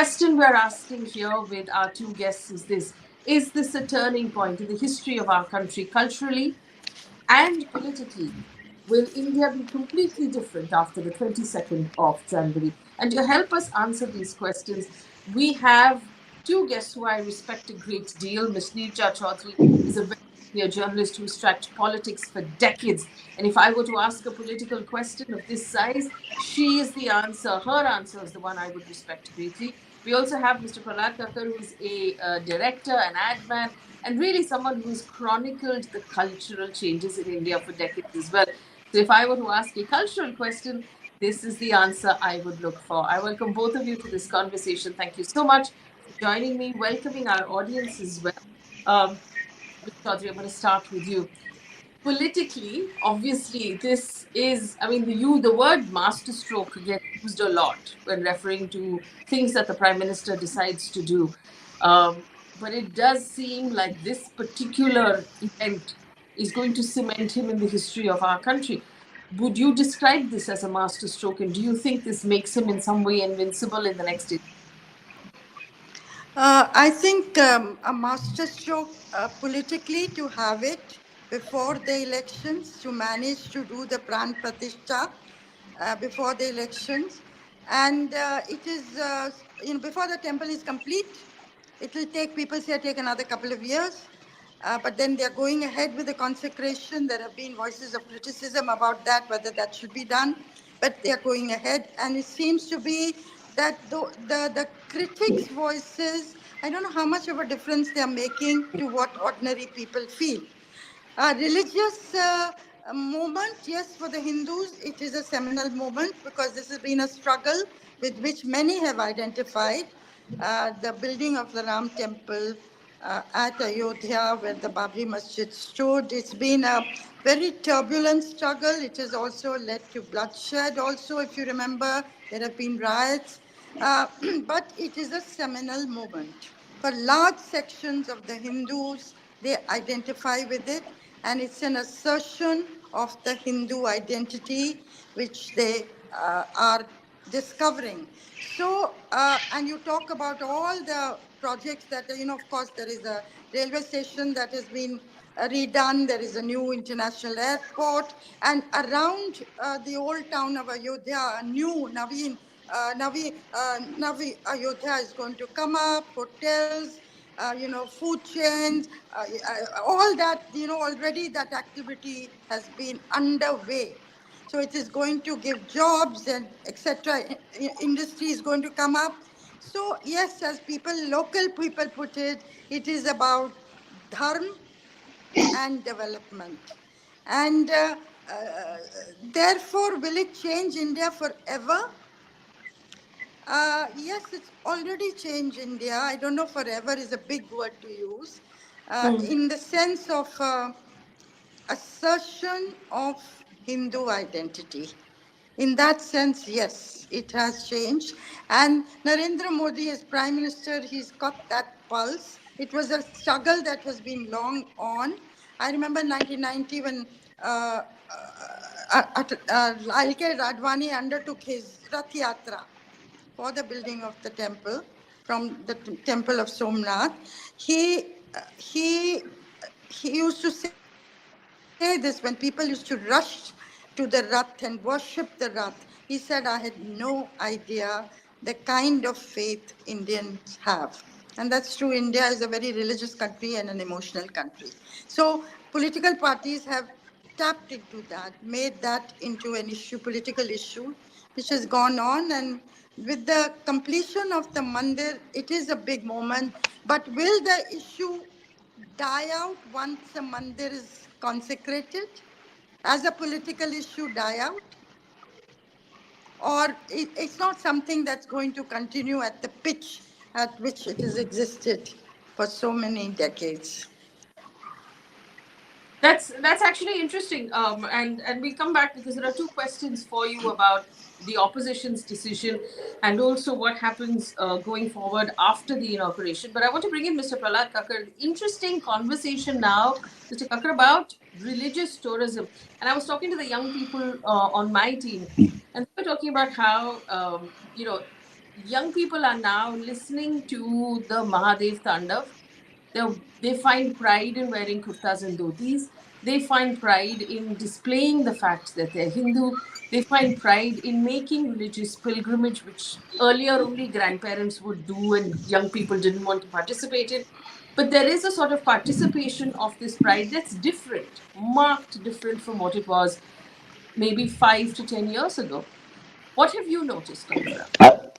question we're asking here with our two guests is this: is this a turning point in the history of our country, culturally and politically? Will India be completely different after the 22nd of January? And to help us answer these questions, we have two guests who I respect a great deal. Ms. Neerja Chowdhury is a very senior journalist who's tracked politics for decades. And if I were to ask a political question of this size, she is the answer. Her answer is the one I would respect greatly. We also have Mr. Prahlad Kakkar, who's a director, an ad man, and really someone who's chronicled the cultural changes in India for decades as well. So if I were to ask a cultural question, this is the answer I would look for. I welcome both of you to this conversation. Thank you so much for joining me, welcoming our audience as well. Ms. Chaudhary, I'm going to start with you. Politically, obviously, this is, I mean, the word masterstroke gets used a lot when referring to things that the Prime Minister decides to do. But it does seem like this particular event is going to cement him in the history of our country. Would you describe this as a masterstroke, and do you think this makes him in some way invincible in the next election? I think a masterstroke politically to have it before the elections, to manage to do the Pran Pratishtha before the elections. And it is, before the temple is complete, it will take, people say, take another couple of years. But then they're going ahead with the consecration. There have been voices of criticism about that, whether that should be done. But they're going ahead. And it seems to be that the critics' voices, I don't know how much of a difference they're making to what ordinary people feel. Religious movement, yes, for the Hindus, it is a seminal moment because this has been a struggle with which many have identified. The building of the Ram temple at Ayodhya, where the Babri Masjid stood, it's been a very turbulent struggle. It has also led to bloodshed. Also, if you remember, there have been riots. But it is a seminal moment. For large sections of the Hindus, they identify with it, and it's an assertion of the Hindu identity which they are discovering. So, and you talk about all the projects that, of course, there is a railway station that has been redone, there is a new international airport, and around the old town of Ayodhya, a new Navi Ayodhya is going to come up, hotels, food chains, all that, already that activity has been underway. So it is going to give jobs and etc. Industry is going to come up. So yes, as local people put it, it is about dharma and development. And therefore, will it change India forever? Yes, it's already changed India. I don't know, forever is a big word to use. In the sense of assertion of Hindu identity. In that sense, yes, it has changed. And Narendra Modi, as Prime Minister, he's got that pulse. It was a struggle that has been long on. I remember 1990 when L.K. Radvani undertook his Rath Yatra for the building of the temple from the temple of Somnath. He used to say this when people used to rush to the Rath and worship the Rath. He said, I had no idea the kind of faith Indians have. And that's true. India is a very religious country and an emotional country. So political parties have tapped into that, made that into an issue, political issue, which has gone on. And with the completion of the Mandir, it is a big moment. But will the issue die out once the Mandir is consecrated? As a political issue, die out? Or it's not something that's going to continue at the pitch at which it has existed for so many decades? That's actually interesting, and we'll come back because there are two questions for you about the opposition's decision and also what happens going forward after the inauguration. But I want to bring in Mr. Prahlad Kakkar. Interesting conversation now, Mr. Kakkar, about religious tourism. And I was talking to the young people on my team, and they were talking about how young people are now listening to the Mahadev Tandav. They, they find pride in wearing kurtas and dhotis. They find pride in displaying the fact that they're Hindu. They find pride in making religious pilgrimage, which earlier only grandparents would do and young people didn't want to participate in. But there is a sort of participation of this pride that's different, marked different from what it was maybe 5 to 10 years ago. What have you noticed, Neerja? A-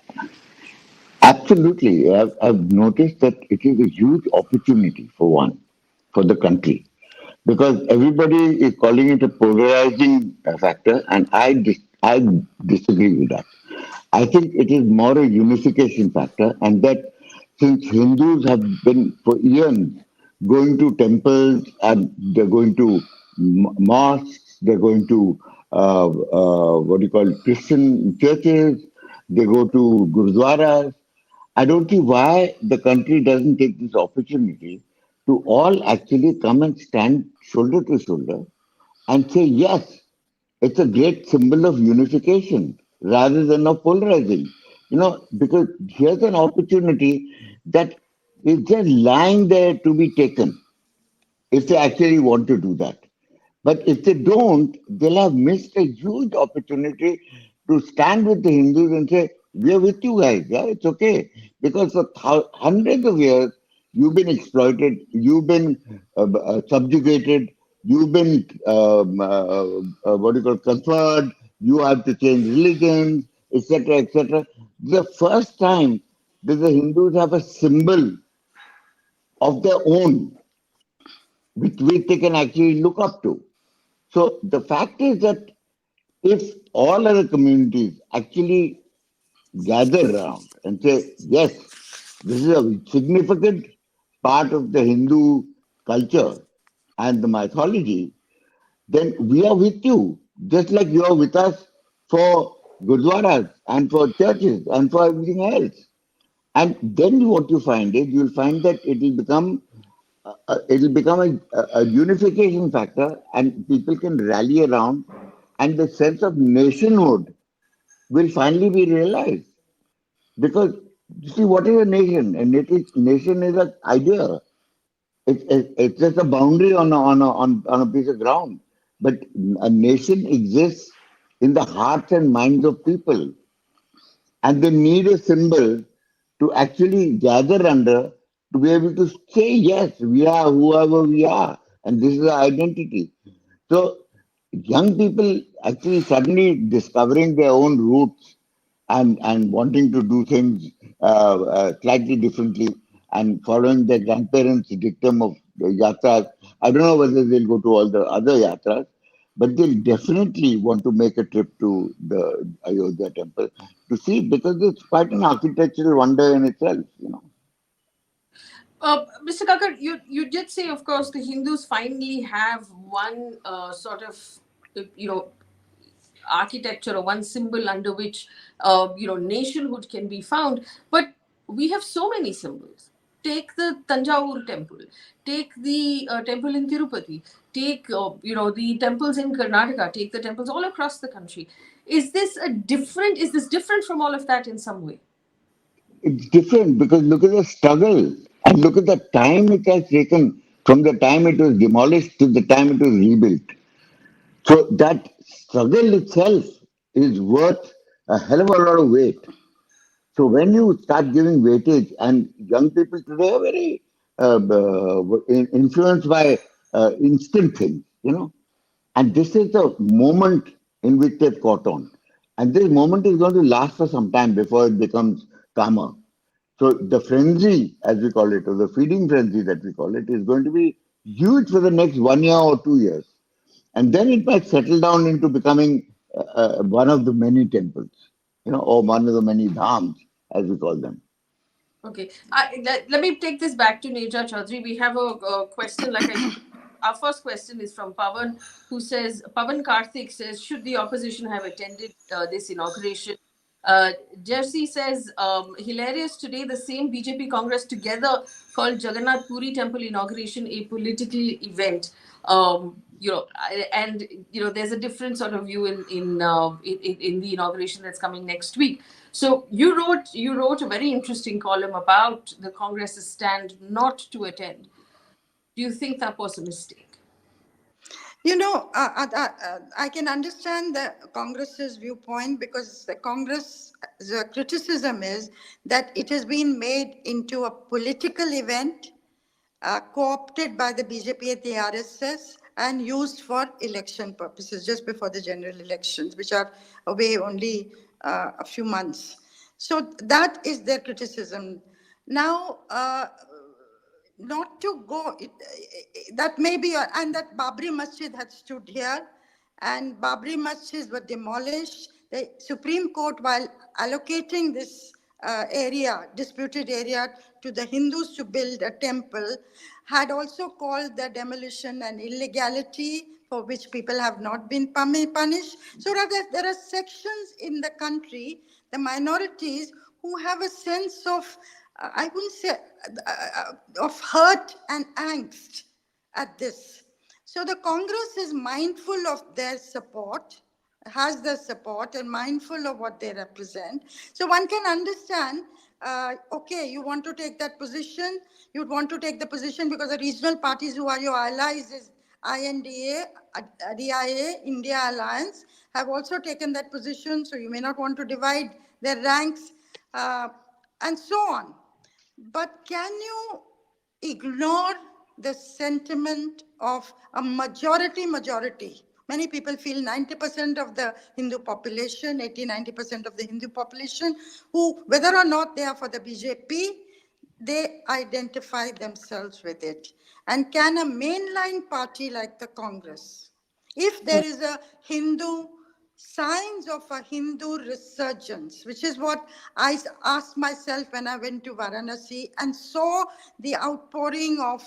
Absolutely. I've noticed that it is a huge opportunity for one, for the country, because everybody is calling it a polarizing factor, and I disagree with that. I think it is more a unification factor, and that since Hindus have been for eons going to temples and they're going to mosques, they're going to what do you call it, Christian churches, they go to gurudwaras. I don't see why the country doesn't take this opportunity to all actually come and stand shoulder to shoulder and say, yes, it's a great symbol of unification rather than of polarizing. Because here's an opportunity that is just lying there to be taken if they actually want to do that. But if they don't, they'll have missed a huge opportunity to stand with the Hindus and say, we are with you guys, yeah, it's okay. Because for hundreds of years, you've been exploited, you've been subjugated, you've been, what do you call, conferred, you have to change religions, etc., etc. The first time that the Hindus have a symbol of their own, which they can actually look up to. So the fact is that if all other communities actually gather around and say, yes, this is a significant part of the Hindu culture and the mythology, then we are with you, just like you are with us for gurdwaras and for churches and for everything else. And then what you find is you'll find that it'll become a unification factor, and people can rally around, and the sense of nationhood will finally be realized. Because you see, what is a nation? A nation is an idea. It's just a boundary on a piece of ground. But a nation exists in the hearts and minds of people, and they need a symbol to actually gather under to be able to say, yes, we are whoever we are, and this is our identity. So, young people actually suddenly discovering their own roots and wanting to do things slightly differently and following their grandparents' dictum of the yatras. I don't know whether they'll go to all the other yatras, but they'll definitely want to make a trip to the Ayodhya temple to see, because it's quite an architectural wonder in itself. Mr. Kakkar, you did say, of course, the Hindus finally have one sort of, you know, architecture or one symbol under which, nationhood can be found. But we have so many symbols. Take the Tanjavur temple. Take the temple in Tirupati. Take, the temples in Karnataka. Take the temples all across the country. Is this different from all of that in some way? It's different because look at the struggle and look at the time it has taken from the time it was demolished to the time it was rebuilt. So that struggle itself is worth a hell of a lot of weight. So when you start giving weightage, and young people today are very influenced by instant things. And this is the moment in which they've caught on. And this moment is going to last for some time before it becomes calmer. So the frenzy, as we call it, or the feeding frenzy that we call it, is going to be huge for the next 1 year or 2 years. And then it might settle down into becoming one of the many temples, or one of the many dhams, as we call them. Okay. Let me take this back to Neerja Chowdhury. We have a question like I. Our first question is from Pavan, who says, Pavan Karthik says, should the opposition have attended this inauguration? Jersey says, hilarious today, the same BJP Congress together called Jagannath Puri Temple inauguration a political event. and there's a different sort of view in the inauguration that's coming next week. So you wrote a very interesting column about the Congress's stand not to attend. Do you think that was a mistake? I can understand the Congress's viewpoint, because the criticism is that it has been made into a political event, co-opted by the BJP and the RSS, and used for election purposes just before the general elections, which are away only a few months. So that is their criticism. Now, not to go, that may be, and that Babri Masjid had stood here, and Babri Masjids were demolished. The Supreme Court, while allocating this disputed area, to the Hindus to build a temple, had also called the demolition an illegality for which people have not been punished. So rather, there are sections in the country, the minorities, who have a sense of, I wouldn't say, of hurt and angst at this. So the Congress is mindful of their support, has their support, and mindful of what they represent. So one can understand, okay, you want to take that position, you'd want to take the position because the regional parties who are your allies is INDA, DIA, India Alliance, have also taken that position, so you may not want to divide their ranks, and so on. But can you ignore the sentiment of a majority? Many people feel 90% of the Hindu population, 80-90% of the Hindu population, who, whether or not they are for the BJP, they identify themselves with it. And can a mainline party like the Congress, if there is a signs of a Hindu resurgence, which is what I asked myself when I went to Varanasi and saw the outpouring of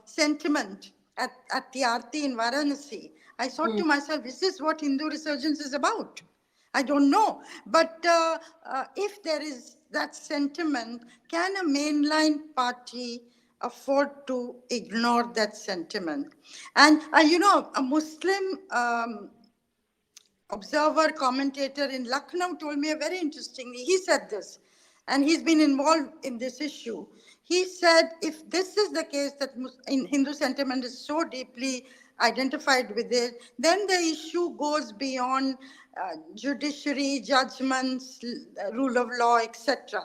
sentiment at the Aarti in Varanasi. I thought to myself, is this what Hindu resurgence is about? I don't know. But if there is that sentiment, can a mainline party afford to ignore that sentiment? And, a Muslim observer, commentator in Lucknow told me a very interestingly, he said this, and he's been involved in this issue. He said, if this is the case, that in Hindu sentiment is so deeply identified with it, then the issue goes beyond judiciary, judgments, rule of law, etc.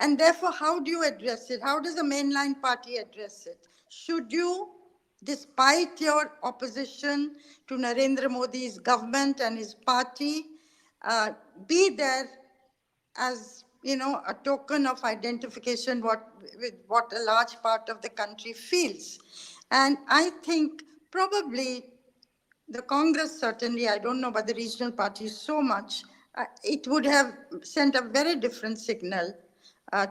And therefore, how do you address it? How does the mainline party address it? Should you, despite your opposition to Narendra Modi's government and his party, be there as, a token of identification with what a large part of the country feels? And I think probably the Congress, certainly, I don't know about the regional parties so much, it would have sent a very different signal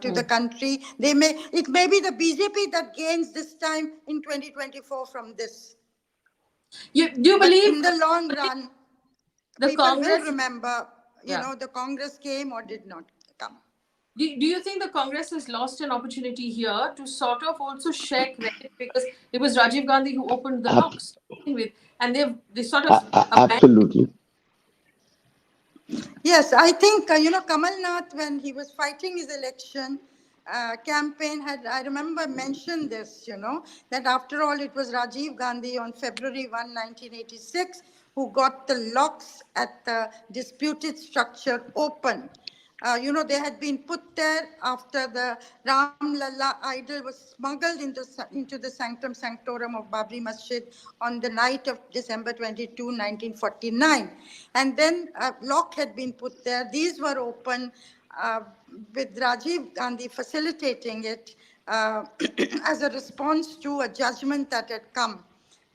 to the country. It may be the BJP that gains this time in 2024 from this. Do you But believe in the long run, the people Congress will remember, the Congress came or did not come. Do you think the Congress has lost an opportunity here to sort of also share credit, because it was Rajiv Gandhi who opened the locks to begin with, and they sort of abandoned. Absolutely. Yes, I think, Kamal Nath, when he was fighting his election campaign, I remember mentioned this, that after all, it was Rajiv Gandhi on February 1, 1986, who got the locks at the disputed structure open. They had been put there after the Ram Lalla idol was smuggled into the sanctum sanctorum of Babri Masjid on the night of December 22, 1949. And then a lock had been put there. These were open with Rajiv Gandhi facilitating it as a response to a judgment that had come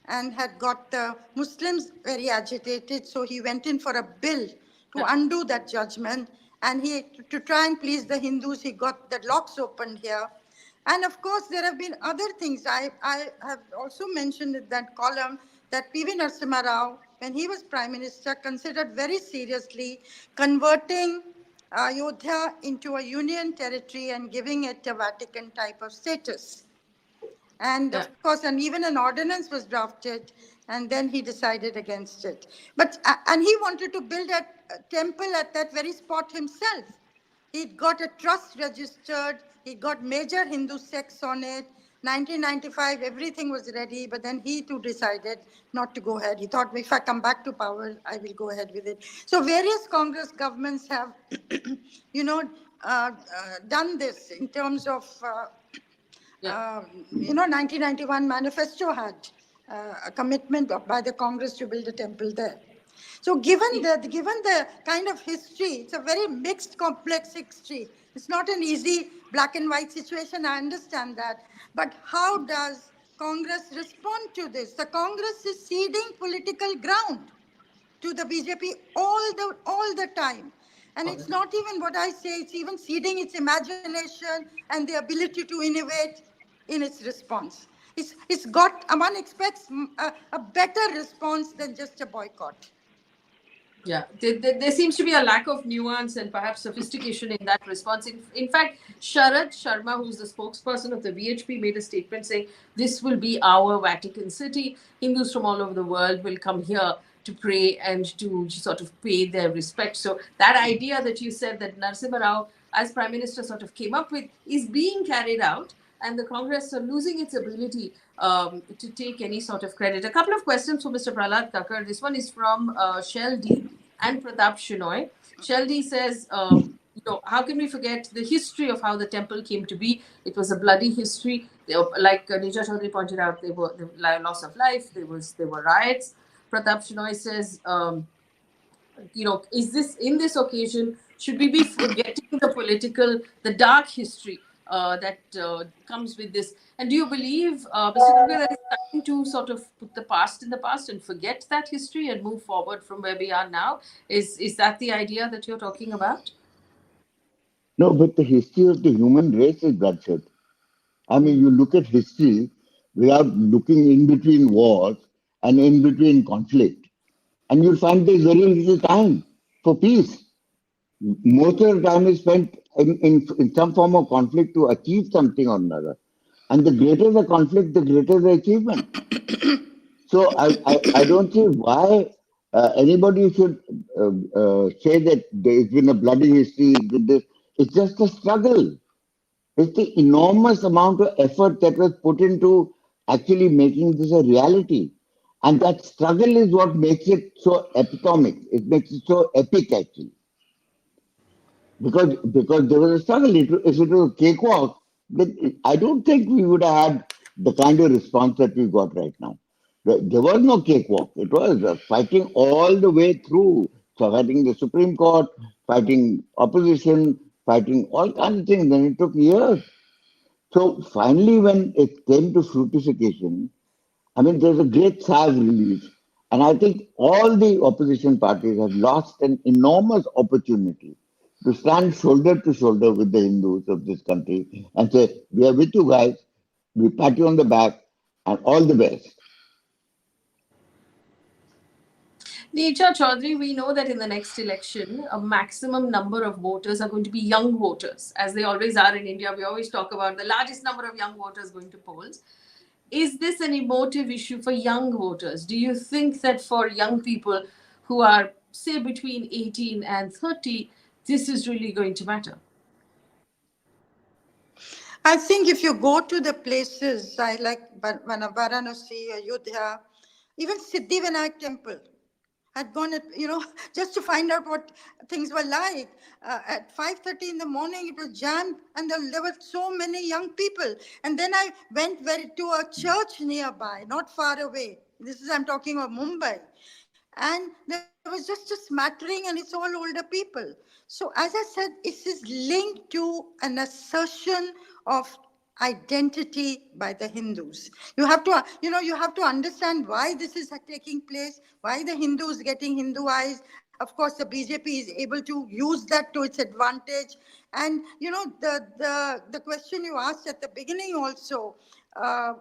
and had got the Muslims very agitated. So he went in for a bill to undo that judgment. And to try and please the Hindus, he got the locks opened here. And of course, there have been other things. I have also mentioned in that column that P.V. Narasimha Rao, when he was Prime Minister, considered very seriously converting Ayodhya into a union territory and giving it a Vatican type of status. And of course, and even an ordinance was drafted and then he decided against it. And he wanted to build a temple at that very spot himself. He got a trust registered, he got major Hindu sects on it. 1995, everything was ready, but then he too decided not to go ahead. He thought, if I come back to power, I will go ahead with it. So various Congress governments have, you know, done this in terms of, Yeah. 1991 manifesto had a commitment by the Congress to build a temple there. So given the kind of history, it's a very mixed, complex history. It's not an easy black and white situation, I understand that. But how does Congress respond to this? The Congress is ceding political ground to the BJP all the time. And it's not even what I say, it's even ceding its imagination and the ability to innovate in its response. It's got, one expects a better response than just a boycott. Yeah, there seems to be a lack of nuance and perhaps sophistication in that response. In fact, Sharad Sharma, who's the spokesperson of the VHP, made a statement saying this will be our Vatican City. Hindus from all over the world will come here to pray and to sort of pay their respect. So that idea that you said that Narasimha Rao, as Prime Minister, sort of came up with is being carried out, and the Congress are losing its ability to take any sort of credit. A couple of questions for Mr. Prahlad Kakkar. This one is from Shell D and Pratap Shinoy. Shell D says, how can we forget the history of how the temple came to be? It was a bloody history. Like Neerja Chowdhury pointed out, there were the loss of life. There were riots. Pratap Shinoy says, is this in this occasion, should we be forgetting the dark history that comes with this? And do you believe, Mr. Kakkar, that it's time to sort of put the past in the past and forget that history and move forward from where we are now? Is that the idea that you're talking about? No, but the history of the human race is bloodshed. I mean, you look at history without looking in between wars and in between conflict, and you'll find there's very little time for peace. Most of the time is spent in some form of conflict to achieve something or another. And the greater the conflict, the greater the achievement. So I don't see why anybody should say that there's been a bloody history with this. It's just a struggle. It's the enormous amount of effort that was put into actually making this a reality. And that struggle is what makes it so epitomic. It makes it so epic, actually. Because there was a struggle. If it was a cakewalk, then I don't think we would have had the kind of response that we got right now. There was no cakewalk. It was fighting all the way through. So fighting the Supreme Court, fighting opposition, fighting all kinds of things. And it took years. So finally, when it came to fructification, I mean, there's a great sigh of relief. And I think all the opposition parties have lost an enormous opportunity to stand shoulder to shoulder with the Hindus of this country and say, we are with you guys, we pat you on the back, and all the best. Neerja Chowdhury, we know that in the next election, a maximum number of voters are going to be young voters, as they always are in India. We always talk about the largest number of young voters going to polls. Is this an emotive issue for young voters? Do you think that for young people who are, say, between 18 and 30, this is really going to matter? I think if you go to the places, I like Varanasi, Ayodhya, even Siddhivinayak temple, had gone at, just to find out what things were like. At 5:30 in the morning, it was jammed, and there were so many young people. And then I went to a church nearby, not far away. I'm talking of Mumbai. And there was just a smattering, and it's all older people. So as I said, it is linked to an assertion of identity by the Hindus. You have to understand why this is taking place, why the Hindus getting Hinduized. Of course, the BJP is able to use that to its advantage. And the question you asked at the beginning also, uh,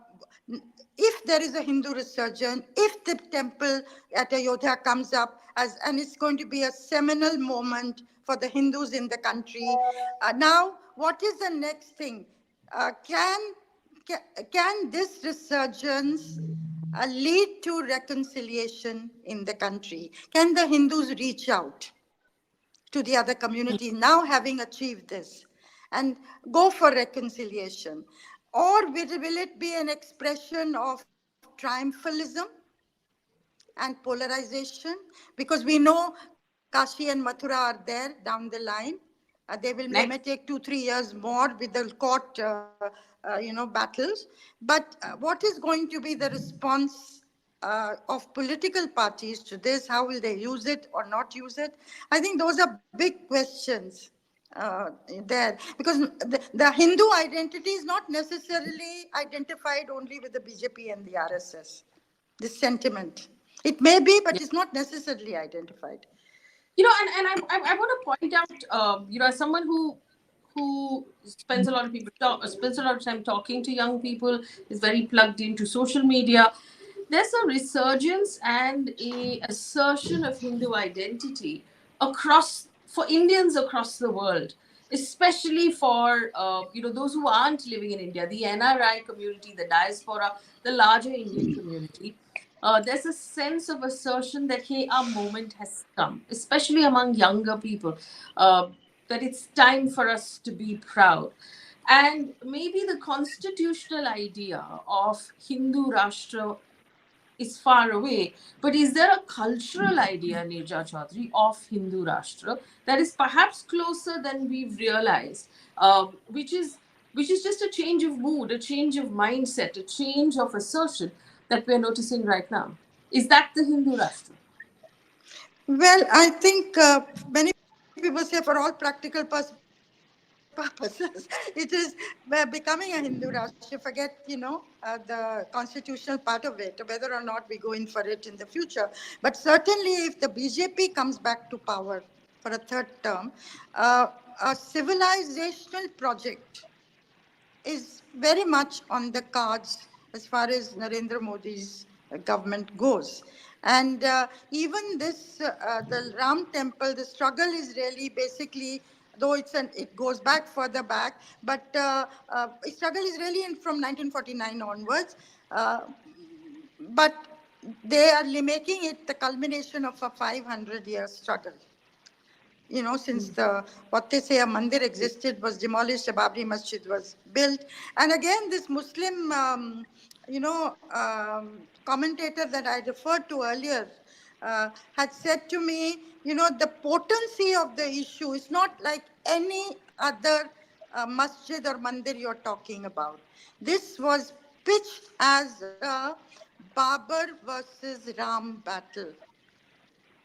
if there is a Hindu resurgence, if the temple at Ayodhya comes up and it's going to be a seminal moment for the Hindus in the country. Now, what is the next thing? Can this resurgence lead to reconciliation in the country? Can the Hindus reach out to the other communities now having achieved this and go for reconciliation? Or will it be an expression of triumphalism and polarization? Because we know Kashi and Mathura are there down the line. They may Next. take 2-3 years more with the court, battles. But what is going to be the response of political parties to this? How will they use it or not use it? I think those are big questions there, because the Hindu identity is not necessarily identified only with the BJP and the RSS. This sentiment, it may be, but it's not necessarily identified. And I want to point out, as someone who spends a lot of spends a lot of time talking to young people, is very plugged into social media. There's a resurgence and a assertion of Hindu identity across for Indians across the world, especially for those who aren't living in India, the NRI community, the diaspora, the larger Indian community. There's a sense of assertion that, hey, our moment has come, especially among younger people, that it's time for us to be proud. And maybe the constitutional idea of Hindu Rashtra is far away, but is there a cultural idea, Neerja Chowdhury, of Hindu Rashtra that is perhaps closer than we've realized, which is just a change of mood, a change of mindset, a change of assertion that we're noticing right now? Is that the Hindu Rashtra? Well, I think many people say for all practical purposes, it is becoming a Hindu Rashtra. Forget, the constitutional part of it, whether or not we go in for it in the future. But certainly, if the BJP comes back to power for a third term, a civilizational project is very much on the cards as far as Narendra Modi's government goes. And even this, the Ram temple, the struggle is really basically, though it goes back further back, but struggle is really from 1949 onwards. But they are making it the culmination of a 500-year struggle. Since what they say, a mandir existed, was demolished, a Babri Masjid was built. And again, this Muslim, commentator that I referred to earlier had said to me, the potency of the issue is not like any other masjid or mandir you're talking about. This was pitched as a Babur versus Ram battle,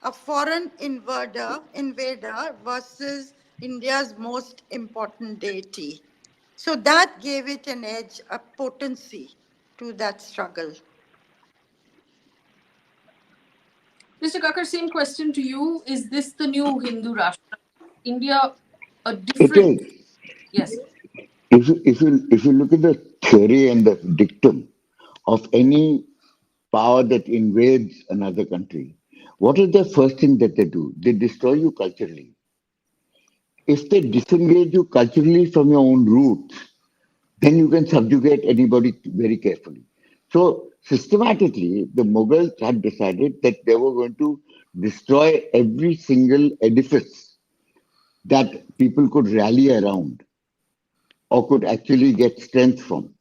a foreign invader versus India's most important deity. So that gave it an edge, a potency to that struggle. Mr. Kakkar, same question to you. Is this the new Hindu Rashtra? India, a It different. is. Yes. If you look at the theory and the dictum of any power that invades another country, what is the first thing that they do? They destroy you culturally. If they disengage you culturally from your own roots, then you can subjugate anybody very carefully. So systematically, the Mughals had decided that they were going to destroy every single edifice that people could rally around or could actually get strength from.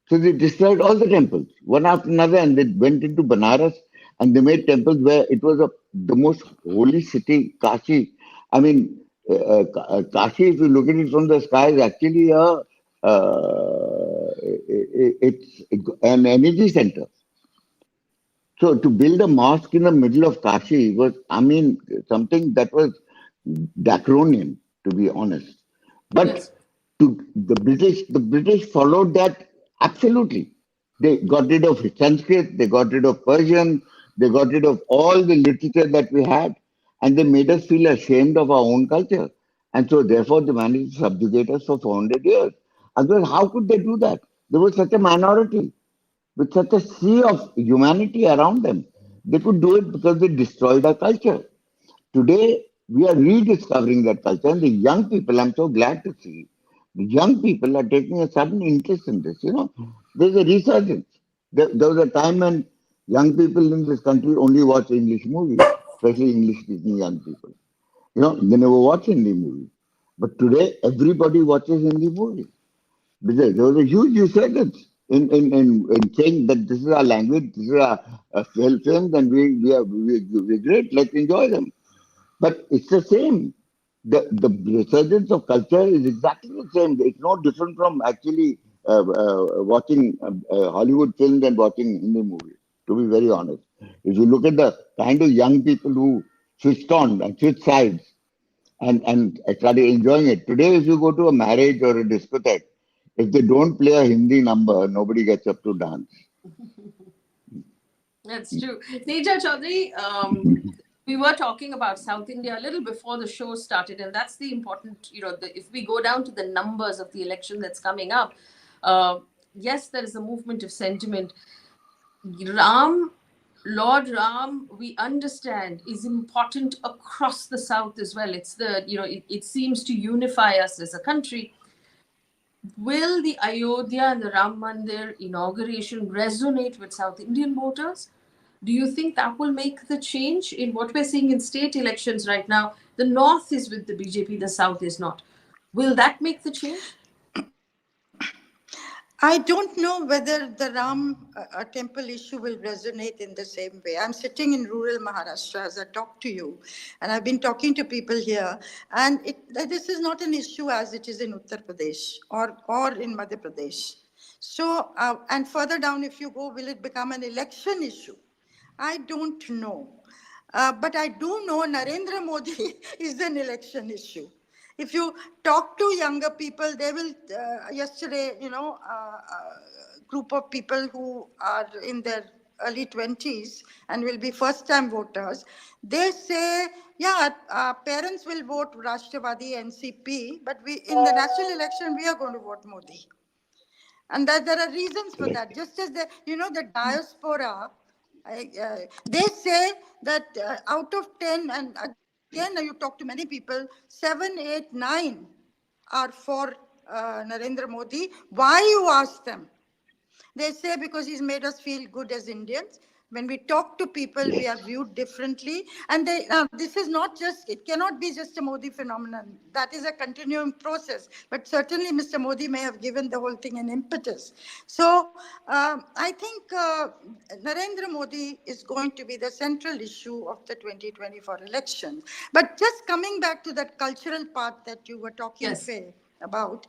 So they destroyed all the temples, one after another, and they went into Banaras and they made temples where it was the most holy city, Kashi. I mean, Kashi, if you look at it from the sky, is actually it's an energy center. So to build a mosque in the middle of Kashi was, I mean, something that was draconian, to be honest. But Yes. the British followed that absolutely. They got rid of Sanskrit, they got rid of Persian, they got rid of all the literature that we had, and they made us feel ashamed of our own culture. And so therefore they managed to subjugate us for 400 years. Otherwise, how could they do that? There was such a minority with such a sea of humanity around them. They could do it because they destroyed our culture. Today, we are rediscovering that culture, and the young people, I'm so glad to see, the young people are taking a sudden interest in this. There's a resurgence. There was a time when Young people in this country only watch English movies, especially English speaking young people. They never watch Hindi movies. But today, everybody watches Hindi movies. Because there was a huge resurgence in saying that this is our language, this is our films, and we're great, let's enjoy them. But it's the same. The resurgence of culture is exactly the same. It's no different from actually watching Hollywood films and watching Hindi movies, to be very honest. If you look at the kind of young people who switched on and switched sides and started enjoying it. Today, if you go to a marriage or a discotheque, if they don't play a Hindi number, nobody gets up to dance. That's true. Neerja Chowdhury, we were talking about South India a little before the show started, and that's the important, if we go down to the numbers of the election that's coming up, uh, yes, there is a movement of sentiment. Ram, Lord Ram, we understand is important across the South as well. It's it seems to unify us as a country. Will the Ayodhya and the Ram Mandir inauguration resonate with South Indian voters? Do you think that will make the change in what we're seeing in state elections right now? The North is with the BJP, the South is not. Will that make the change? I don't know whether the Ram temple issue will resonate in the same way. I'm sitting in rural Maharashtra as I talk to you, and I've been talking to people here, and this is not an issue as it is in Uttar Pradesh or in Madhya Pradesh. So, and further down, if you go, will it become an election issue? I don't know. But I do know Narendra Modi is an election issue. If you talk to younger people, they will, yesterday, group of people who are in their early 20s and will be first-time voters, they say, yeah, parents will vote Rashtrapati NCP, but in the national election, we are going to vote Modi. And that there are reasons for Correct. that. Just as the diaspora, they say that out of 10, and again, you talk to many people, 7, 8, 9 are for Narendra Modi. Why, you ask them? They say because he's made us feel good as Indians. When we talk to people, we Yes. are viewed differently. And this is not just, it cannot be just a Modi phenomenon. That is a continuing process. But certainly Mr. Modi may have given the whole thing an impetus. So I think Narendra Modi is going to be the central issue of the 2024 elections. But just coming back to that cultural part that you were talking, Yes. Faye, about,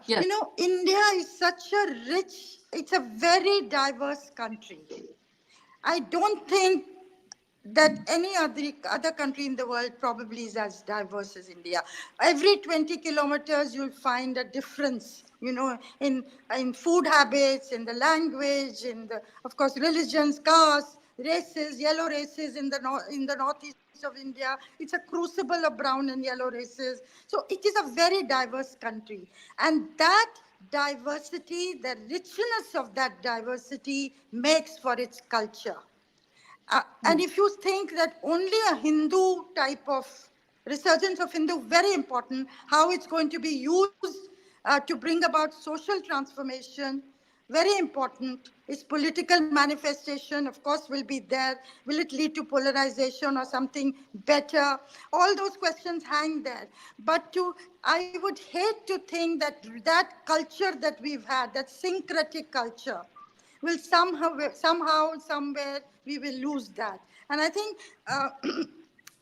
Yes. India is such a rich, it's a very diverse country. I don't think that any other country in the world probably is as diverse as India. Every 20 kilometers, you'll find a difference, in food habits, in the language, of course, religions, castes, races, yellow races in the northeast of India. It's a crucible of brown and yellow races. So it is a very diverse country. And that diversity, the richness of that diversity makes for its culture. And if you think that only a Hindu type of resurgence of Hindu, very important, how it's going to be used to bring about social transformation, very important. Its political manifestation, of course, will be there. Will it lead to polarization or something better? All those questions hang there. But I would hate to think that that culture that we've had, that syncretic culture, will somehow, somewhere, we will lose that. And I think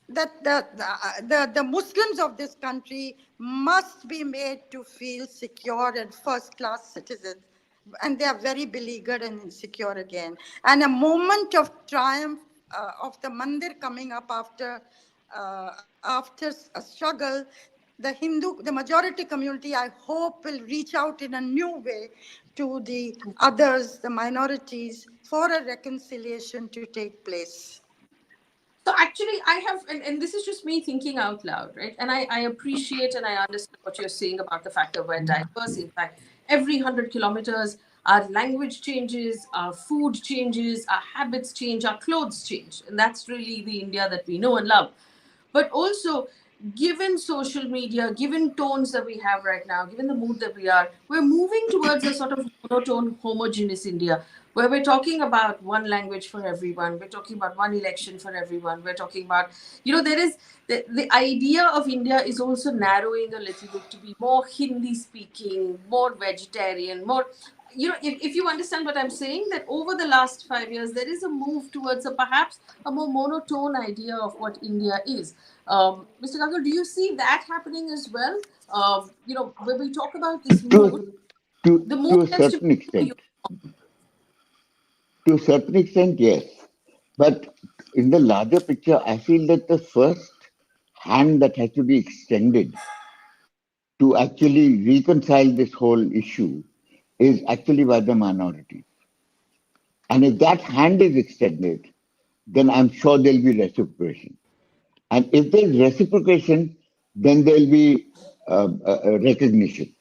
that the Muslims of this country must be made to feel secure and first-class citizens. And they are very beleaguered and insecure again. And a moment of triumph of the mandir coming up after a struggle, the majority community, I hope, will reach out in a new way to the others, the minorities, for a reconciliation to take place. So actually, I have, and this is just me thinking out loud, right? And I appreciate and I understand what you're saying about the fact that we're diverse. In fact, every 100 kilometers, our language changes, our food changes, our habits change, our clothes change. And that's really the India that we know and love. But also, given social media, given tones that we have right now, given the mood that we are, we're moving towards a sort of monotone, homogeneous India, where we're talking about one language for everyone, we're talking about one election for everyone, we're talking about, there is the idea of India is also narrowing a little bit to be more Hindi speaking, more vegetarian, more, if you understand what I'm saying, that over the last 5 years, there is a move towards a perhaps a more monotone idea of what India is. Mr. Kakkar, do you see that happening as well? When we talk about this mood, To, the mood to a tends to be certain more extent, to a certain extent, yes. But in the larger picture, I feel that the first hand that has to be extended to actually reconcile this whole issue is actually by the minority. And if that hand is extended, then I'm sure there'll be reciprocation. And if there's reciprocation, then there'll be recognition.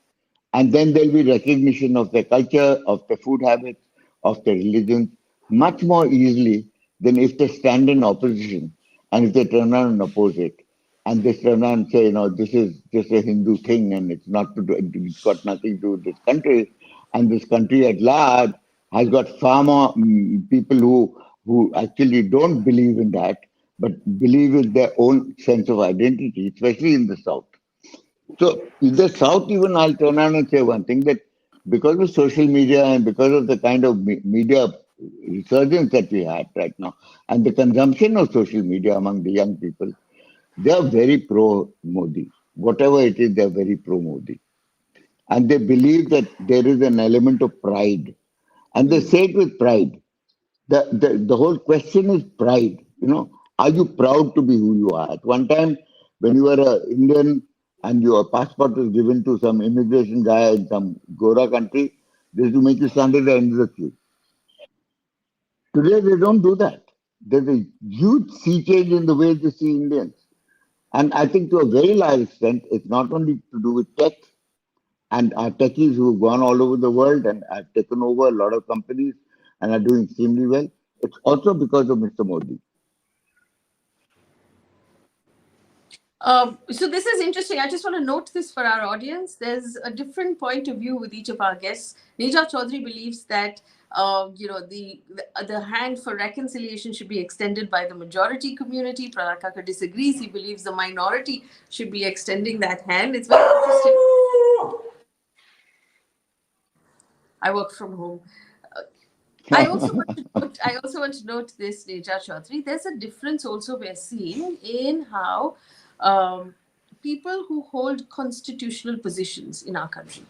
And then there'll be recognition of their culture, of their food habits, of their religion, much more easily than if they stand in opposition and if they turn around and oppose it. And they turn around and say, this is just a Hindu thing and it's got nothing to do with this country. And this country at large has got far more people who actually don't believe in that, but believe in their own sense of identity, especially in the South. So in the South, even I'll turn around and say one thing that because of social media and because of the kind of media resurgence that we have right now and the consumption of social media among the young people, they are very pro Modi. Whatever it is, they are very pro Modi. And they believe that there is an element of pride. And they say it with pride. The whole question is pride. Are you proud to be who you are? At one time, when you were an Indian and your passport was given to some immigration guy in some Gora country, they used to make you stand at the end of the queue. Today, they don't do that. There's a huge sea change in the way they see Indians. And I think to a very large extent, it's not only to do with tech and our techies who've gone all over the world and have taken over a lot of companies and are doing extremely well. It's also because of Mr. Modi. So this is interesting. I just want to note this for our audience. There's a different point of view with each of our guests. Neerja Chowdhury believes that the hand for reconciliation should be extended by the majority community. Prahlad Kakkar disagrees. He believes the minority should be extending that hand. It's very interesting. I work from home. I also want to note this, Neerja Chowdhury. There's a difference also we're seeing in how people who hold constitutional positions in our country,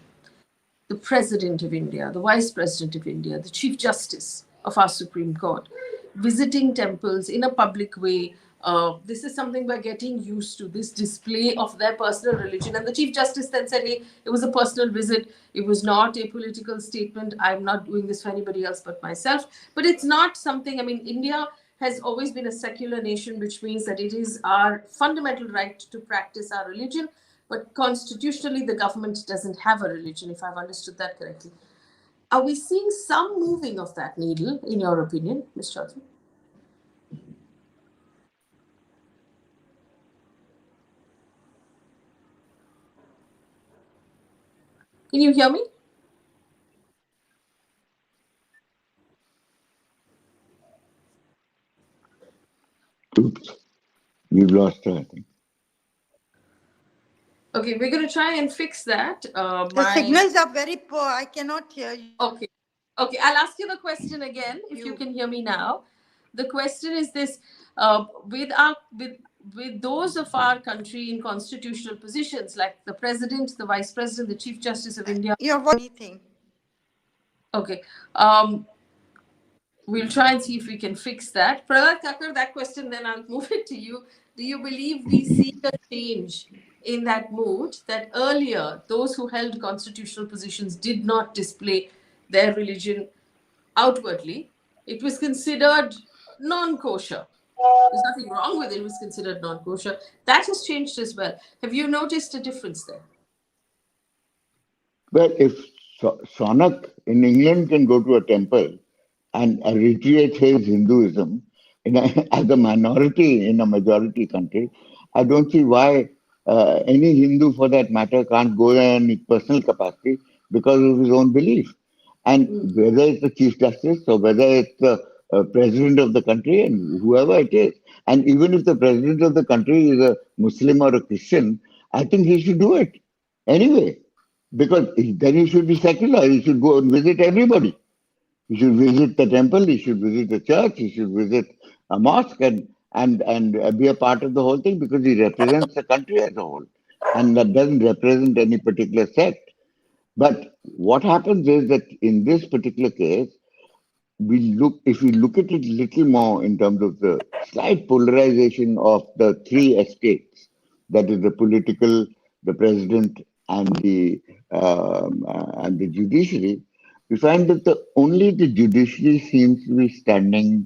the President of India, the Vice President of India, the Chief Justice of our Supreme Court, visiting temples in a public way. This is something we're getting used to, this display of their personal religion. And the Chief Justice then said, hey, it was a personal visit. It was not a political statement. I'm not doing this for anybody else but myself. But it's not something, India has always been a secular nation, which means that it is our fundamental right to practice our religion. But constitutionally, the government doesn't have a religion, if I've understood that correctly. Are we seeing some moving of that needle, in your opinion, Ms. Chowdhury? Can you hear me? Oops, we've lost her, I think. Okay, we're going to try and fix that. The signals are very poor. I cannot hear you. Okay, I'll ask you the question again, if you can hear me now. The question is this, with those of our country in constitutional positions, like the President, the Vice President, the Chief Justice of India. Your voice. Anything. Okay. We'll try and see if we can fix that. Prahlad Kakkar, that question, then I'll move it to you. Do you believe we see a change in that mood, that earlier those who held constitutional positions did not display their religion outwardly? It was considered non-kosher. There's nothing wrong with it. It was considered non-kosher. That has changed as well. Have you noticed a difference there? Well, if Sonak in England can go to a temple and reiterate his Hinduism as a minority in a majority country, I don't see why any Hindu for that matter can't go there in his personal capacity because of his own belief. And Mm, whether it's the Chief Justice or whether it's the President of the country and whoever it is, and even if the President of the country is a Muslim or a Christian, I think he should do it anyway. Because then he should be secular. He should go and visit everybody. He should visit the temple. He should visit the church. He should visit a mosque and be a part of the whole thing because he represents the country as a whole, and that doesn't represent any particular sect. But what happens is that in this particular case, if we look at it a little more in terms of the slight polarization of the three estates, that is the political, the president, and the judiciary, we find that only the judiciary seems to be standing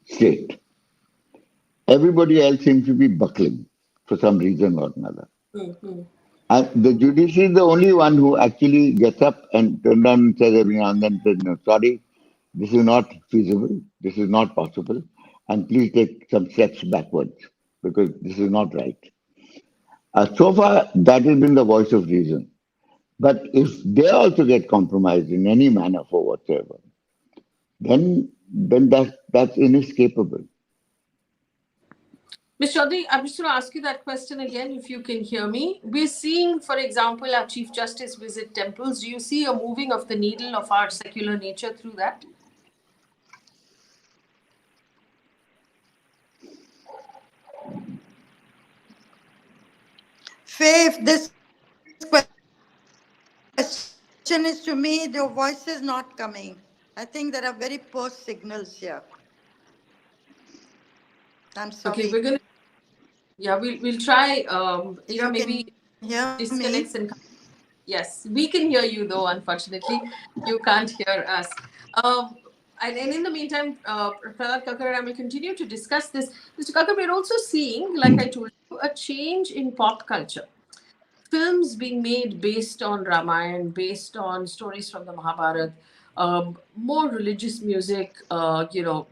straight. Everybody else seems to be buckling for some reason or another. mm, mm. And the judiciary is the only one who actually gets up and turns around and says every now and then, no, sorry, this is not feasible, this is not possible, and please take some steps backwards because this is not right. So far, that has been the voice of reason. But if they also get compromised in any manner for whatsoever, then that's inescapable. Ms. Chaudhary, I'm just going to ask you that question again, if you can hear me. We're seeing, for example, our Chief Justice visit temples. Do you see a moving of the needle of our secular nature through that? Faye, if this question is to me, your voice is not coming. I think there are very poor signals here. I'm Okay, sorry. yeah, we'll try, If you maybe can hear me. disconnects and yes, we can hear you though, unfortunately. You can't hear us. Um, and in the meantime, Prahlad, Kakkar and I will continue to discuss this. Mr. Kakkar, we're also seeing, like I told you, a change in pop culture. Films being made based on Ramayana, based on stories from the Mahabharata, more religious music,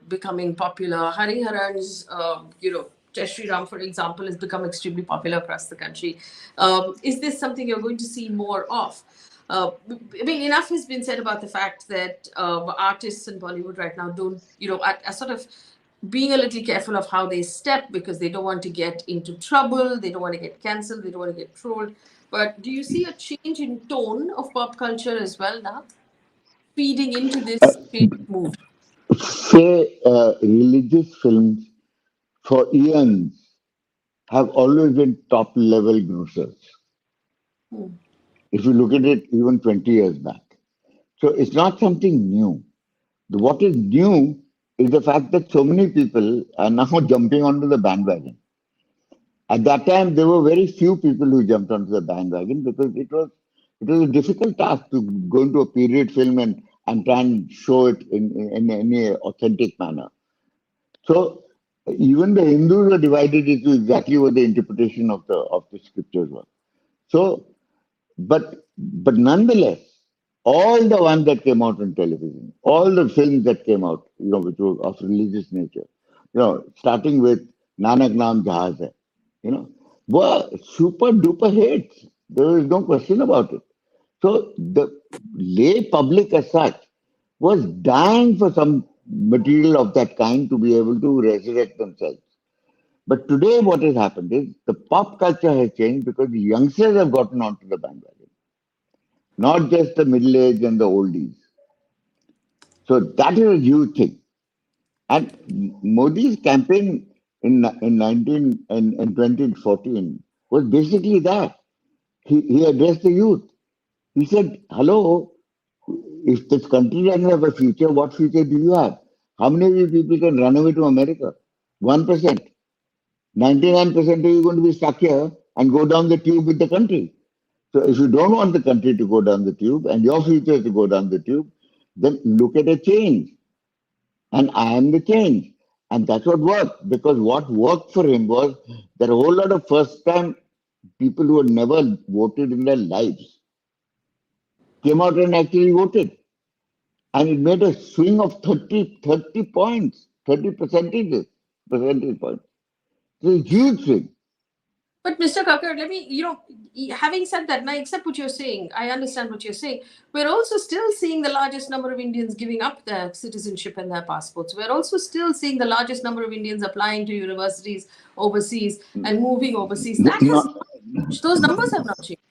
becoming popular. Hariharan's, Jai Shri Ram, for example, has become extremely popular across the country. Is this something you're going to see more of? I mean, enough has been said about the fact that artists in Bollywood right now don't, are sort of being a little careful of how they step because they don't want to get into trouble, they don't want to get cancelled, they don't want to get trolled. But do you see a change in tone of pop culture as well now, feeding into this change move? Say religious films for eons have always been top level grossers. Hmm. If you look at it even 20 years back. So it's not something new. What is new is the fact that so many people are now jumping onto the bandwagon. At that time, there were very few people who jumped onto the bandwagon because it was a difficult task to go into a period film and try and show it in any authentic manner. So even the Hindus were divided into exactly what the interpretation of the scriptures was. So, but nonetheless, all the ones that came out on television, all the films that came out, which were of religious nature, starting with Nanak Naam Jahaz Hai, were super duper hits. There is no question about it. So the lay public as such was dying for some material of that kind to be able to resurrect themselves. But today, what has happened is the pop culture has changed because the youngsters have gotten onto the bandwagon, not just the middle age and the oldies. So that is a huge thing. And Modi's campaign in 2014 was basically that. He addressed the youth. He said, "Hello, if this country doesn't have a future, what future do you have? How many of you people can run away to America? 1%. 99% of you are going to be stuck here and go down the tube with the country. So if you don't want the country to go down the tube and your future to go down the tube, then look at a change. And I am the change." And that's what worked because what worked for him was that a whole lot of first time people who had never voted in their lives came out and actually voted. And it made a swing of 30 points, 30 percentage points. It's a huge swing. But Mr. Kakkar, let me, having said that, and I accept what you're saying, I understand what you're saying. We're also still seeing the largest number of Indians giving up their citizenship and their passports. We're also still seeing the largest number of Indians applying to universities overseas and moving overseas. That has No, not changed. Those numbers have not changed.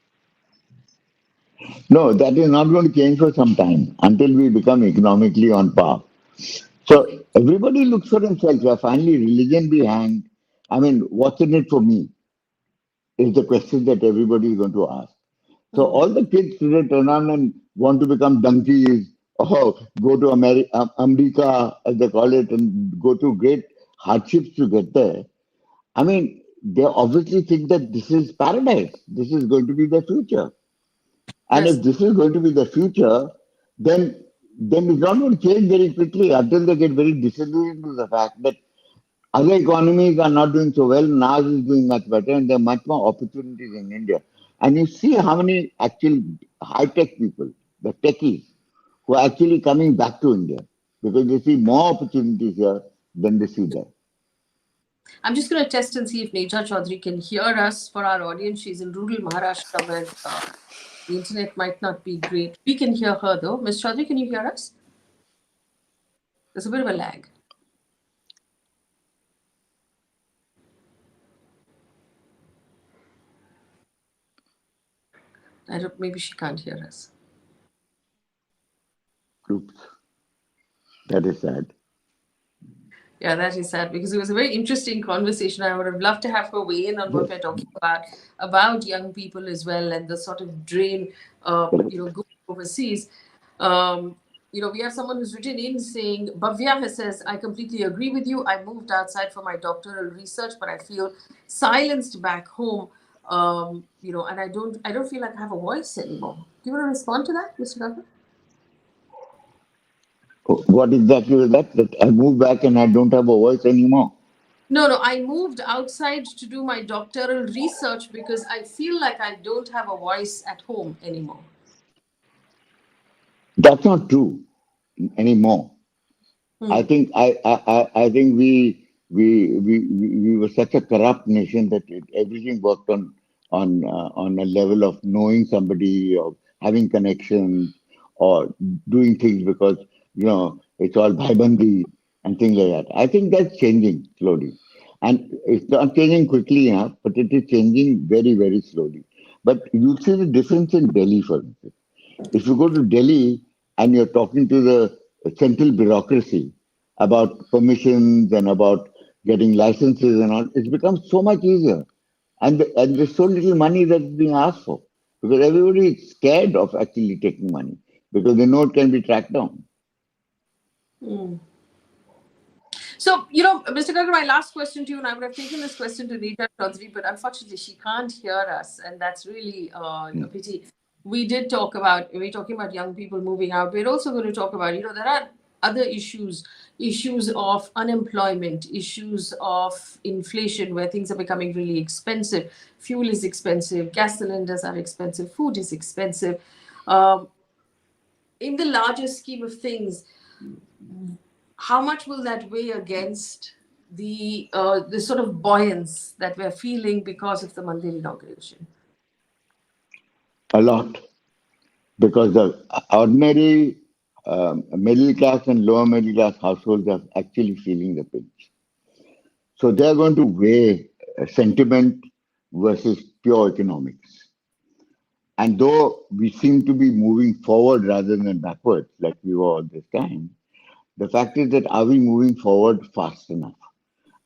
no, that is not going to change for some time until we become economically on par. So everybody looks for themselves. Finally, religion be hanged. I mean, what's in it for me is the question that everybody is going to ask. So Hmm. all the kids today turn on and want to become donkeys or go to America, as they call it, and go through great hardships to get there. I mean, they obviously think that this is paradise. This is going to be the future. And Yes. if this is going to be the future, then it's not going to change very quickly until they get very disillusioned with the fact that other economies are not doing so well. NAS is doing much better, and there are much more opportunities in India. And you see how many actual high tech people, the techies, who are actually coming back to India because they see more opportunities here than they see there. I'm just going to test and see if Neerja Chowdhury can hear us for our audience. She's in rural Maharashtra where the internet might not be great. We can hear her though. Ms. Chowdhury, can you hear us? There's a bit of a lag. I don't, maybe she can't hear us. Oops, that is sad. Yeah, that is sad because it was a very interesting conversation. I would have loved to have her weigh in on what Yes, we're talking about young people as well, and the sort of drain, correct. going overseas. Um, we have someone who's written in saying, Bhavya has says, I completely agree with you. I moved outside for my doctoral research, but I feel silenced back home. And I don't feel like I have a voice anymore. Do you want to respond to that, Mr. Kakkar? What exactly was that? That I moved back and I don't have a voice anymore. No, no, I moved outside to do my doctoral research because I feel like I don't have a voice at home anymore. That's not true anymore. I Hmm. think I think we were such a corrupt nation that everything worked on a level of knowing somebody or having connections or doing things because it's all bhai and things like that. I think that's changing slowly, and it's not changing quickly enough, but it is changing very slowly. But you see the difference in Delhi, for instance. If you go to Delhi and you're talking to the central bureaucracy about permissions and about getting licenses and all, it's become so much easier. And there's so little money that's being asked for because everybody is scared of actually taking money because they know it can be tracked down. Hmm. So, Mr. Kakkar, my last question to you, and I would have taken this question to Neerja Chaudhary, but unfortunately she can't hear us, and that's really a pity. We're talking about young people moving out. We're also going to talk about, there are other issues of unemployment, issues of inflation, where things are becoming really expensive. Fuel is expensive, gas cylinders are expensive, food is expensive. Um, in the larger scheme of things, how much will that weigh against the sort of buoyance that we're feeling because of the Mandir inauguration? A lot. Because the ordinary middle class and lower middle class households are actually feeling the pinch. So they're going to weigh sentiment versus pure economics. And though we seem to be moving forward rather than backwards, like we were all this time, the fact is that are we moving forward fast enough?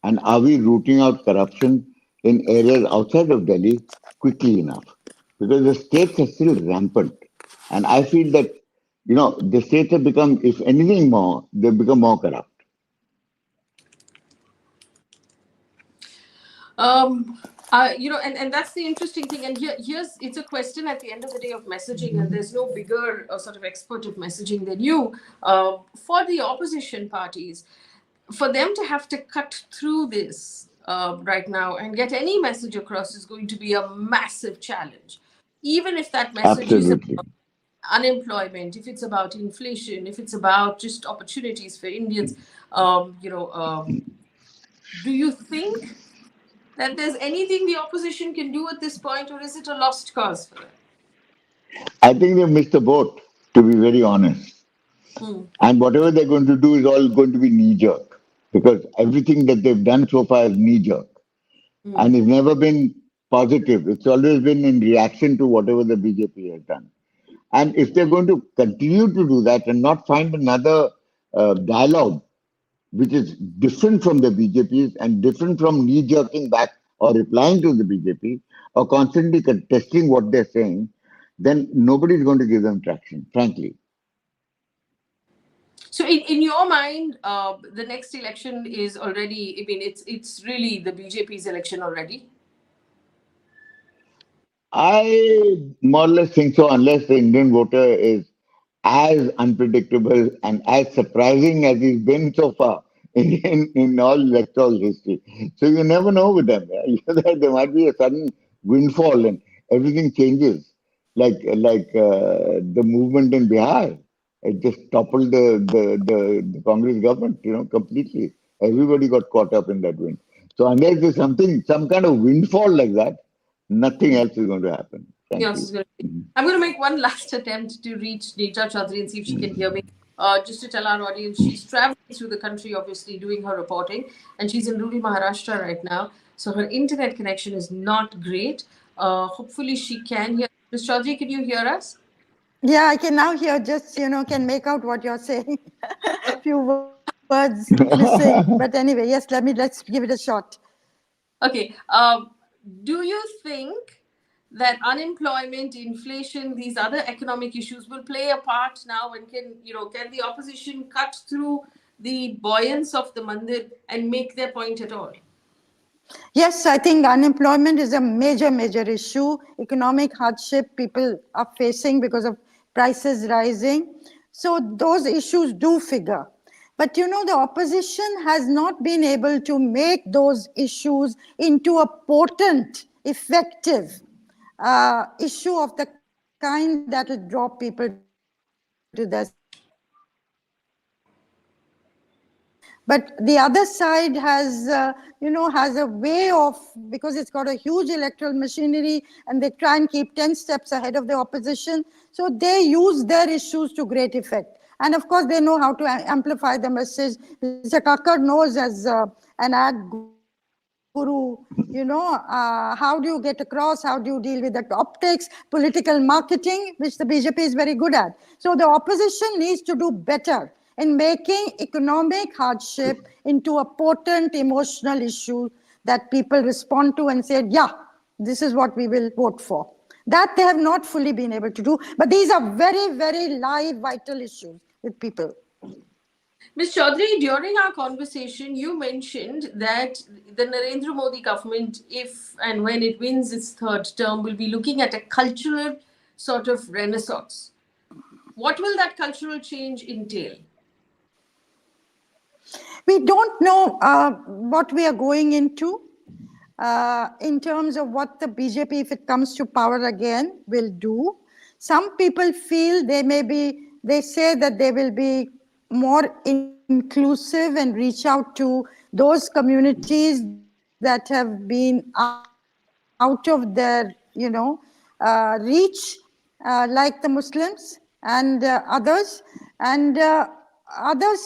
And are we rooting out corruption in areas outside of Delhi quickly enough? Because the states are still rampant. And I feel that, the states have become, if anything more, they've become more corrupt. Um, and that's the interesting thing. And here's it's a question at the end of the day of messaging, and there's no bigger sort of expert of messaging than you. For the opposition parties, for them to have to cut through this right now and get any message across is going to be a massive challenge. Even if that message is Absolutely. about unemployment, if it's about inflation, if it's about just opportunities for Indians, do you think that there's anything the opposition can do at this point, or is it a lost cause for them? I think they missed the boat, to be very honest. Hmm. And whatever they're going to do is all going to be knee jerk because everything that they've done so far is knee jerk. Hmm. And it's never been positive. It's always been in reaction to whatever the BJP has done. And if they're going to continue to do that and not find another dialogue which is different from the BJP's and different from knee jerking back or replying to the BJP or constantly contesting what they're saying, then nobody's going to give them traction, frankly. So, in your mind, the next election is already. I mean, it's really the BJP's election already. I more or less think so, unless the Indian voter is as unpredictable and as surprising as he's been so far in all electoral history. So you never know with them. Yeah? There might be a sudden windfall and everything changes, like the movement in Bihar. It just toppled the Congress government, completely. Everybody got caught up in that wind. So unless there's some kind of windfall like that, nothing else is going to happen, Yes, frankly. is going to be. I'm going to make one last attempt to reach Neerja Chowdhury and see if she can hear me. Just to tell our audience, she's traveling through the country, obviously doing her reporting, and she's in rural Maharashtra right now. So her internet connection is not great. Hopefully, she can hear. Ms. Chowdhury, can you hear us? Yeah, I can now hear, just, can make out what you're saying. Few words missing. But anyway, yes, let's give it a shot. Okay. Do you think that unemployment, inflation, these other economic issues will play a part now, and can the opposition cut through the buoyance of the mandir and make their point at all? Yes, I think unemployment is a major, major issue. Economic hardship people are facing because of prices rising. So those issues do figure. But the opposition has not been able to make those issues into a potent, effective issue of the kind that will draw people to their side. But the other side has, has a way of, because it's got a huge electoral machinery and they try and keep 10 steps ahead of the opposition. So they use their issues to great effect. And of course, they know how to amplify the message. Mr. Kakkar knows as an ad guru, how do you get across? How do you deal with the optics, political marketing, which the BJP is very good at. So the opposition needs to do better in making economic hardship into a potent emotional issue that people respond to and say, yeah, this is what we will vote for. That they have not fully been able to do. But these are very, very live, vital issues with people. Ms. Chaudhary, during our conversation, you mentioned that the Narendra Modi government, if and when it wins its third term, will be looking at a cultural sort of renaissance. What will that cultural change entail? We don't know what we are going into in terms of what the BJP, if it comes to power again, will do. Some people feel they say that they will be more inclusive and reach out to those communities that have been out of their, reach, like the Muslims and others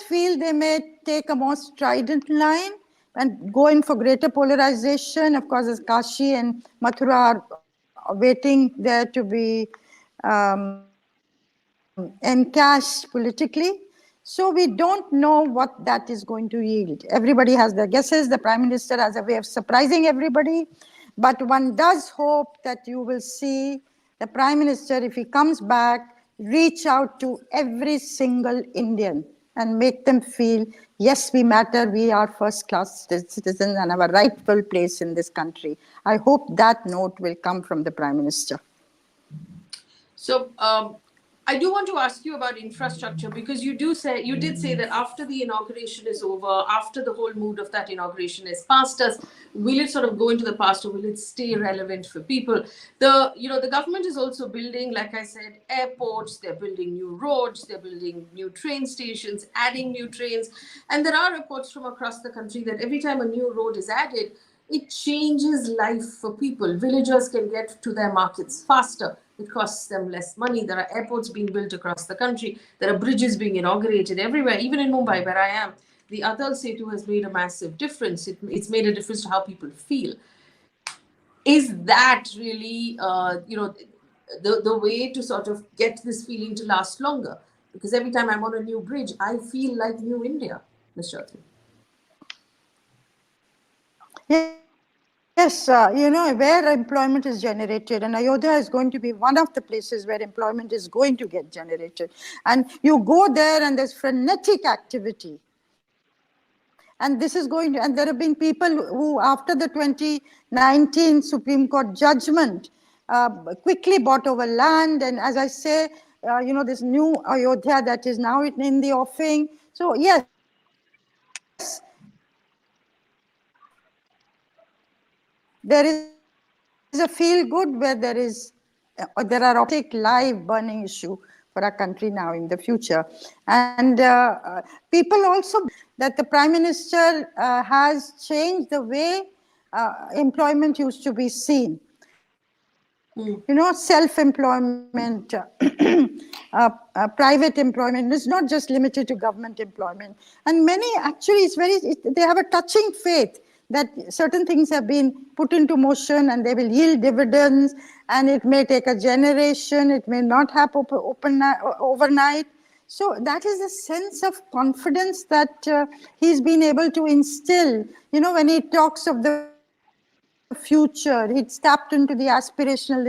feel they may take a more strident line and go in for greater polarization. Of course, as Kashi and Mathura are waiting there to be encashed politically. So we don't know what that is going to yield. Everybody has their guesses. The Prime Minister has a way of surprising everybody. But one does hope that you will see the Prime Minister, if he comes back, reach out to every single Indian and make them feel, yes, we matter, we are first-class citizens and have a rightful place in this country. I hope that note will come from the Prime Minister. So I do want to ask you about infrastructure, because you did say that after the inauguration is over, after the whole mood of that inauguration is past us, will it sort of go into the past, or will it stay relevant for people? The government is also building, like I said, airports. They're building new roads. They're building new train stations, adding new trains, and there are reports from across the country that every time a new road is added, it changes life for people. Villagers can get to their markets faster. It costs them less money. There are airports being built across the country. There are bridges being inaugurated everywhere, even in Mumbai, where I am. The Atal Setu has made a massive difference. It's made a difference to how people feel. Is that really, the way to sort of get this feeling to last longer? Because every time I'm on a new bridge, I feel like New India, Ms. Chowdhury. Yes, where employment is generated, and Ayodhya is going to be one of the places where employment is going to get generated. And you go there and there's frenetic activity. And this is going to, and there have been people who, after the 2019 Supreme Court judgment, quickly bought over land. And as I say, this new Ayodhya that is now in the offing. So yes, there is a feel good where there are live burning issue for our country now in the future. And people also that the Prime Minister has changed the way employment used to be seen. Self-employment, private employment is not just limited to government employment. And many actually, they have a touching faith that certain things have been put into motion and they will yield dividends, and it may take a generation, it may not happen overnight. So that is a sense of confidence that he's been able to instill. When he talks of the future, he's tapped into the aspirational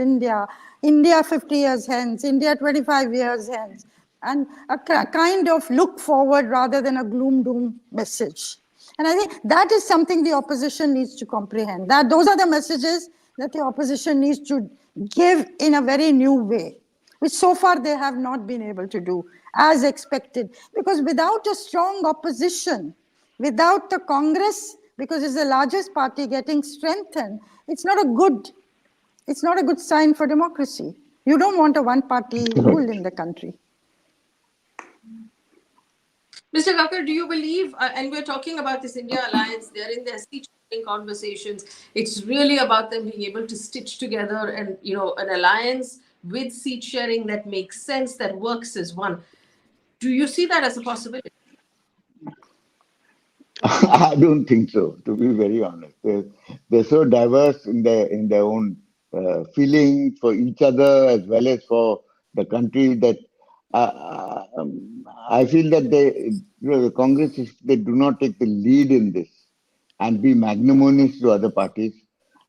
India 50 years hence, India 25 years hence, and a kind of look forward rather than a gloom doom message. And I think that is something the opposition needs to comprehend. Those are the messages that the opposition needs to give in a very new way, which so far they have not been able to do as expected. Because without a strong opposition, without the Congress, because it's the largest party, getting strengthened, it's not a good sign for democracy. You don't want a one-party rule in the country. Mr. Kakkar, do you believe, and we're talking about this India alliance, they're in their seat sharing conversations. It's really about them being able to stitch together an alliance with seat sharing that makes sense, that works as one. Do you see that as a possibility? I don't think so, to be very honest. They're so diverse in their own feelings for each other as well as for the country that I feel that the Congress, if they do not take the lead in this and be magnanimous to other parties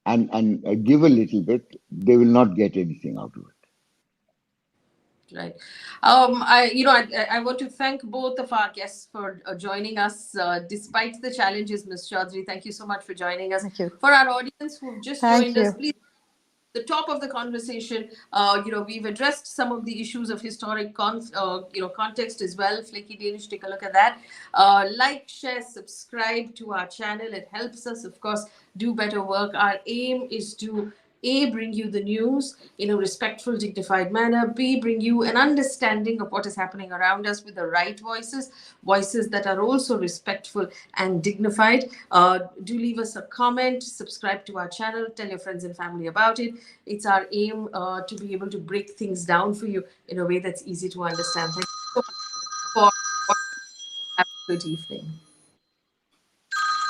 and give a little bit, they will not get anything out of it. Right. I want to thank both of our guests for joining us despite the challenges, Ms. Chowdhury. Thank you so much for joining us. Thank you. For our audience who've just Thank joined you. us, please, the top of the conversation, we've addressed some of the issues of historic context as well. Flaky Danish, take a look at that. Like, share, subscribe to our channel. It helps us, of course, do better work. Our aim is to bring you the news in a respectful, dignified manner. B, bring you an understanding of what is happening around us with the right voices that are also respectful and dignified. Do leave us a comment, subscribe to our channel, tell your friends and family about it. It's our aim to be able to break things down for you in a way that's easy to understand. Thank you so much for watching. Have a good evening.